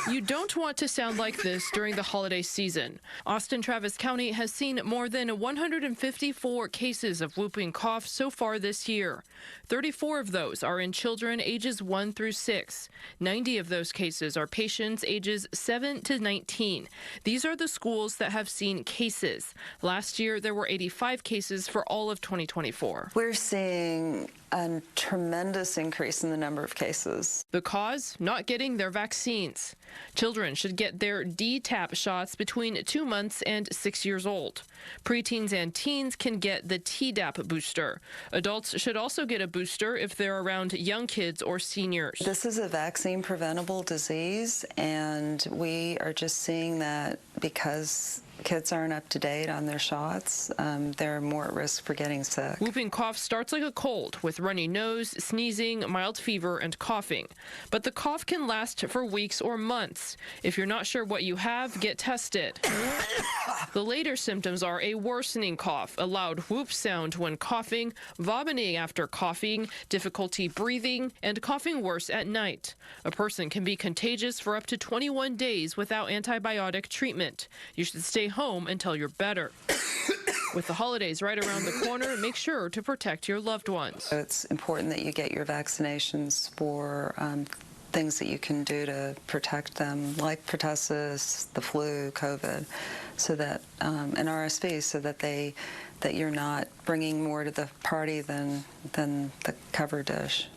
You don't want to sound like this during the holiday season. Austin Travis County has seen more than 154 cases of whooping cough so far this year. 34 of those are in children ages 1 through 6. 90 of those cases are patients ages 7 to 19. These are the schools that have seen cases. Last year, there were 85 cases for all of 2024. We're seeing a tremendous increase in the number of cases. The cause? Not getting their vaccines. Children should get their DTaP shots between 2 months and 6 years old. Preteens and teens can get the Tdap booster. Adults should also get a booster if they're around young kids or seniors. This is a vaccine-preventable disease, and we are just seeing that because kids aren't up to date on their shots, they're more at risk for getting sick. Whooping cough starts like a cold with runny nose, sneezing, mild fever, and coughing. But the cough can last for weeks or months. If you're not sure what you have, get tested. The later symptoms are a worsening cough, a loud whoop sound when coughing, vomiting after coughing, difficulty breathing, and coughing worse at night. A person can be contagious for up to 21 days without antibiotic treatment. You should stay home until you're better. With the holidays right around the corner, make sure to protect your loved ones. It's important that you get your vaccinations for things that you can do to protect them, like pertussis, the flu, COVID, so that and RSV, so that you're not bringing more to the party than the cover dish.